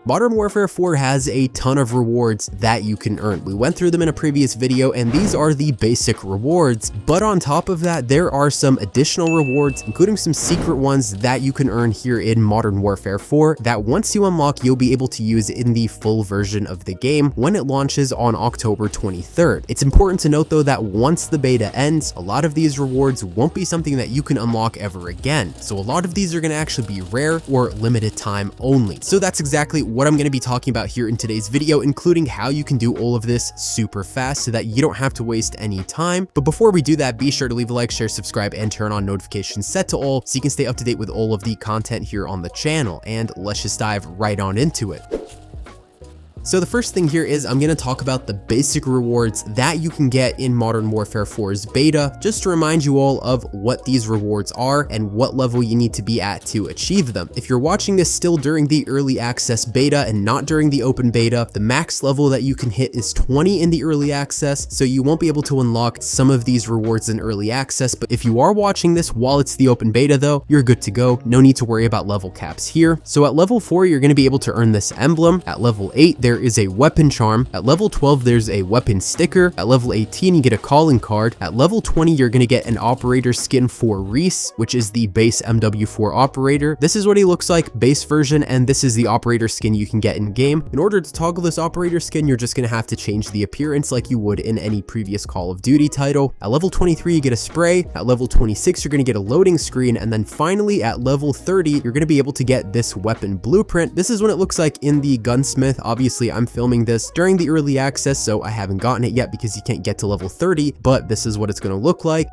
Modern Warfare 4 has a ton of rewards that you can earn. We went through them in a previous video, and these are the basic rewards, but on top of that, there are some additional rewards, including some secret ones that you can earn here in Modern Warfare 4 that once you unlock, you'll be able to use in the full version of the game when it launches on October 23rd. It's important to note though that once the beta ends, a lot of these rewards won't be something that you can unlock ever again. So a lot of these are going to actually be rare or limited time only. So that's exactly what I'm going to be talking about here in today's video, including how you can do all of this super fast so that you don't have to waste any time. But before we do that, be sure to leave a like, share, subscribe, and turn on notifications set to all so you can stay up to date with all of the content here on the channel. And let's just dive right on into it. So the first thing here is I'm going to talk about the basic rewards that you can get in Modern Warfare 4's beta, just to remind you all of what these rewards are and what level you need to be at to achieve them. If you're watching this still during the early access beta and not during the open beta, the max level that you can hit is 20 in the early access, so you won't be able to unlock some of these rewards in early access. But if you are watching this while it's the open beta though, you're good to go. No need to worry about level caps here. So at level 4, you're going to be able to earn this emblem. At level 8, there is a weapon charm. At level 12, there's a weapon sticker. At level 18, you get a calling card. At level 20, you're going to get an operator skin for Reese, which is the base MW4 operator. This is what he looks like, base version, and this is the operator skin you can get in game. In order to toggle this operator skin, you're just going to have to change the appearance like you would in any previous Call of Duty title. At level 23, you get a spray. At level 26, you're going to get a loading screen. And then finally, at level 30, you're going to be able to get this weapon blueprint. This is what it looks like in the gunsmith. Obviously, I'm filming this during the early access, so I haven't gotten it yet because you can't get to level 30, but this is what it's going to look like.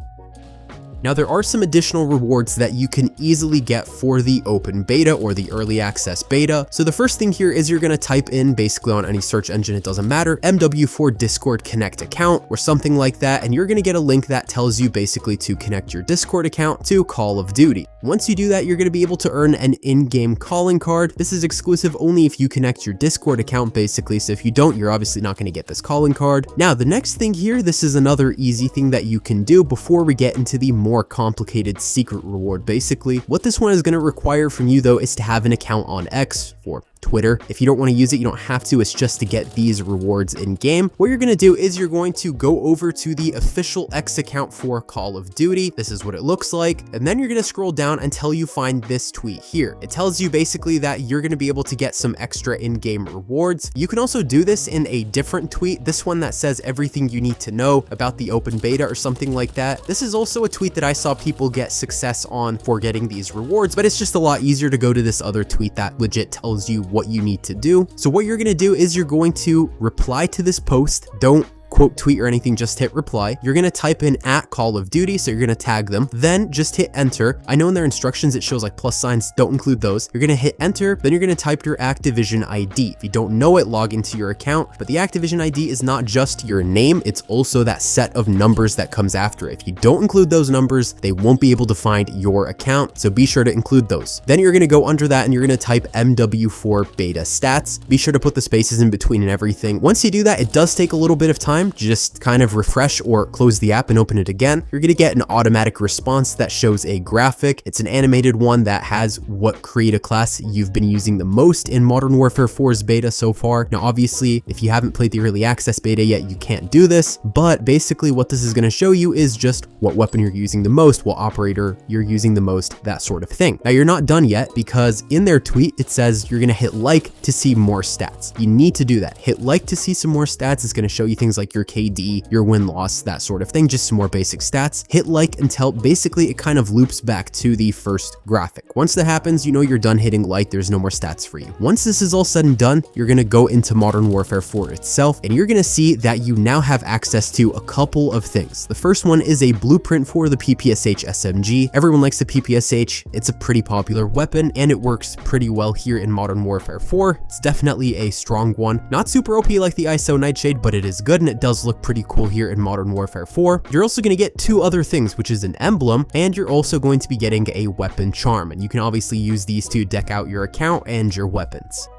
Now, there are some additional rewards that you can easily get for the open beta or the early access beta. So the first thing here is you're going to type in, basically on any search engine, it doesn't matter, MW4 Discord Connect account or something like that, and you're going to get a link that tells you basically to connect your Discord account to Call of Duty. Once you do that, you're going to be able to earn an in-game calling card. This is exclusive only if you connect your Discord account, basically, so if you don't, you're obviously not going to get this calling card. Now, the next thing here, this is another easy thing that you can do before we get into the more complicated secret reward. Basically, what this one is going to require from you though is to have an account on X or Twitter. If you don't want to use it, you don't have to. It's just to get these rewards in game. What you're going to do is you're going to go over to the official X account for Call of Duty. This is what it looks like. And then you're going to scroll down until you find this tweet here. It tells you basically that you're going to be able to get some extra in-game rewards. You can also do this in a different tweet. This one that says everything you need to know about the open beta or something like that. This is also a tweet that I saw people get success on for getting these rewards, but it's just a lot easier to go to this other tweet that legit tells you what you need to do. So what you're going to do is you're going to reply to this post. Don't quote tweet or anything, just hit reply. You're going to type in at Call of Duty, so you're going to tag them, then just hit enter. I know in their instructions it shows like plus signs, don't include those. You're going to hit enter, then you're going to type your Activision ID. If you don't know it, log into your account, but the Activision ID is not just your name, it's also that set of numbers that comes after it. If you don't include those numbers, they won't be able to find your account, so be sure to include those. Then you're going to go under that and you're going to type MW4 beta stats. Be sure to put the spaces in between and everything. Once you do that, it does take a little bit of time. Just kind of refresh or close the app and open it again. You're going to get an automatic response that shows a graphic. It's an animated one that has what create a class you've been using the most in Modern Warfare 4's beta so far. Now, obviously, if you haven't played the early access beta yet, you can't do this, but basically what this is going to show you is just what weapon you're using the most, what operator you're using the most, that sort of thing. Now, you're not done yet because in their tweet, it says you're going to hit like to see more stats. You need to do that. Hit like to see some more stats. It's going to show you things like your KD, your win-loss, that sort of thing, just some more basic stats. Hit like until basically it kind of loops back to the first graphic. Once that happens, you know you're done hitting like, there's no more stats for you. Once this is all said and done, you're going to go into Modern Warfare 4 itself, and you're going to see that you now have access to a couple of things. The first one is a blueprint for the PPSH SMG. Everyone likes the PPSH. It's a pretty popular weapon, and it works pretty well here in Modern Warfare 4. It's definitely a strong one. Not super OP like the ISO Nightshade, but it is good, and it does look pretty cool here in Modern Warfare 4. You're also going to get two other things, which is an emblem, and you're also going to be getting a weapon charm, and you can obviously use these to deck out your account and your weapons.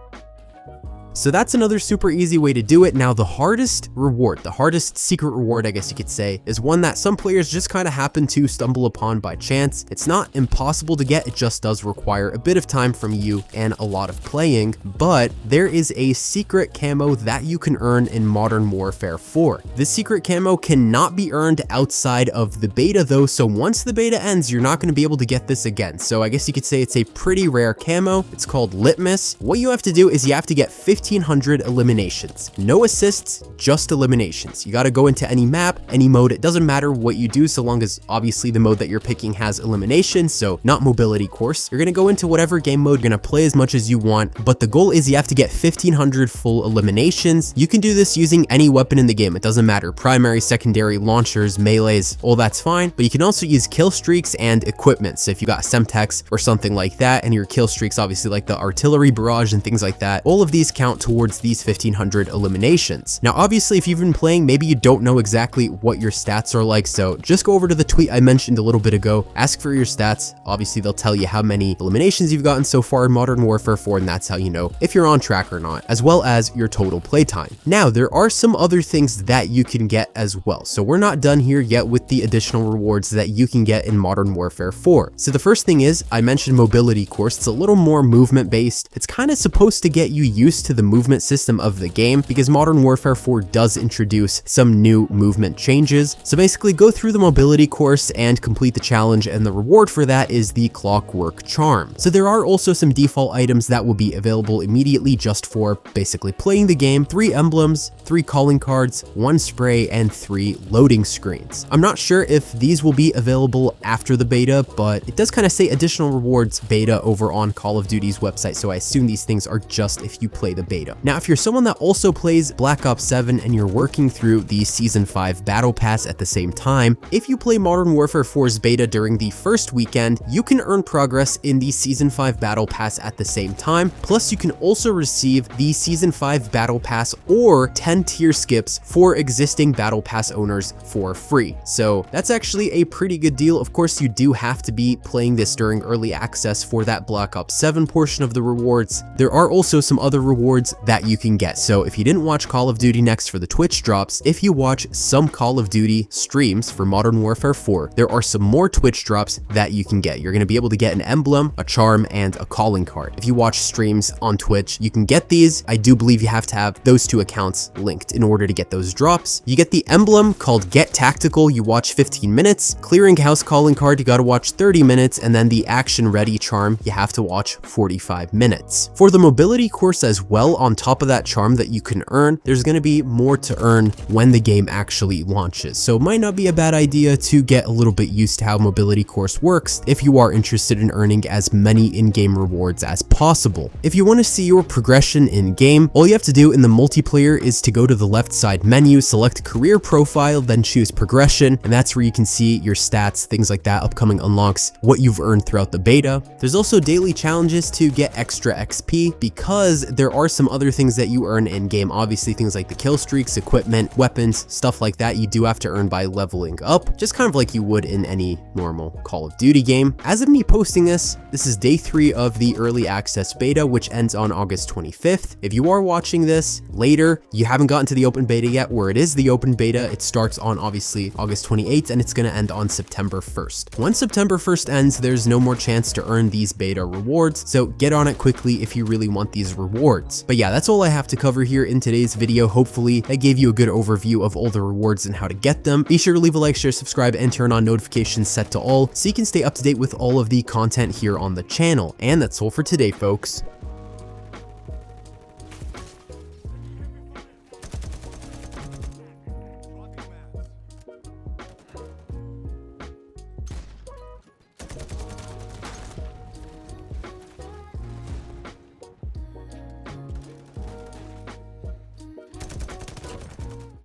So that's another super easy way to do it. Now the hardest reward, the hardest secret reward, I guess you could say, is one that some players just kind of happen to stumble upon by chance. It's not impossible to get, it just does require a bit of time from you and a lot of playing, but there is a secret camo that you can earn in Modern Warfare 4. This secret camo cannot be earned outside of the beta though, so once the beta ends, you're not going to be able to get this again. So I guess you could say it's a pretty rare camo. It's called Litmus. What you have to do is you have to get 1500 eliminations. No assists, just eliminations. You got to go into any map, any mode. It doesn't matter what you do so long as obviously the mode that you're picking has eliminations, so not mobility course. You're going to go into whatever game mode, you're going to play as much as you want, but the goal is you have to get 1500 full eliminations. You can do this using any weapon in the game. It doesn't matter. Primary, secondary, launchers, melees, all that's fine, but you can also use kill streaks and equipment. So if you got Semtex or something like that, and your kill streaks, obviously like the artillery barrage and things like that, all of these count towards these 1500 eliminations. Now, obviously, if you've been playing, maybe you don't know exactly what your stats are like, so just go over to the tweet I mentioned a little bit ago, ask for your stats. Obviously, they'll tell you how many eliminations you've gotten so far in Modern Warfare 4, and that's how you know if you're on track or not, as well as your total playtime. Now, there are some other things that you can get as well, so we're not done here yet with the additional rewards that you can get in Modern Warfare 4. So the first thing is, I mentioned mobility course. It's a little more movement based. It's kind of supposed to get you used to the movement system of the game because Modern Warfare 4 does introduce some new movement changes. So basically go through the mobility course and complete the challenge, and the reward for that is the Clockwork Charm. So there are also some default items that will be available immediately just for basically playing the game: 3 emblems, 3 calling cards, 1 spray, and 3 loading screens. I'm not sure if these will be available after the beta, but it does kind of say additional rewards beta over on Call of Duty's website, so I assume these things are just if you play the beta. Now, if you're someone that also plays Black Ops 7 and you're working through the Season 5 Battle Pass at the same time, if you play Modern Warfare 4's beta during the first weekend, you can earn progress in the Season 5 Battle Pass at the same time. Plus, you can also receive the Season 5 Battle Pass or 10 tier skips for existing Battle Pass owners for free. So that's actually a pretty good deal. Of course, you do have to be playing this during early access for that Black Ops 7 portion of the rewards. There are also some other rewards that you can get. So if you didn't watch Call of Duty Next for the Twitch drops, if you watch some Call of Duty streams for Modern Warfare 4, there are some more Twitch drops that you can get. You're going to be able to get an emblem, a charm, and a calling card. If you watch streams on Twitch, you can get these. I do believe you have to have those 2 accounts linked in order to get those drops. You get the emblem called Get Tactical, you watch 15 minutes. Clearinghouse calling card, you got to watch 30 minutes, and then the Action Ready charm, you have to watch 45 minutes. For the mobility course as well, on top of that charm that you can earn, there's going to be more to earn when the game actually launches. So it might not be a bad idea to get a little bit used to how mobility course works if you are interested in earning as many in-game rewards as possible. If you want to see your progression in-game, all you have to do in the multiplayer is to go to the left side menu, select career profile, then choose progression, and that's where you can see your stats, things like that, upcoming unlocks, what you've earned throughout the beta. There's also daily challenges to get extra XP because there are some other things that you earn in-game. Obviously, things like the kill streaks, equipment, weapons, stuff like that, you do have to earn by leveling up, just kind of like you would in any normal Call of Duty game. As of me posting this is day 3 of the early access beta, which ends on August 25th. If you are watching this later, you haven't gotten to the open beta yet, where it is the open beta. It starts on obviously August 28th and it's going to end on September 1st. Once September 1st ends, there's no more chance to earn these beta rewards, so get on it quickly if you really want these rewards. But yeah, that's all I have to cover here in today's video. Hopefully I gave you a good overview of all the rewards and how to get them. Be sure to leave a like, share, subscribe, and turn on notifications set to all so you can stay up to date with all of the content here on the channel. And that's all for today, folks.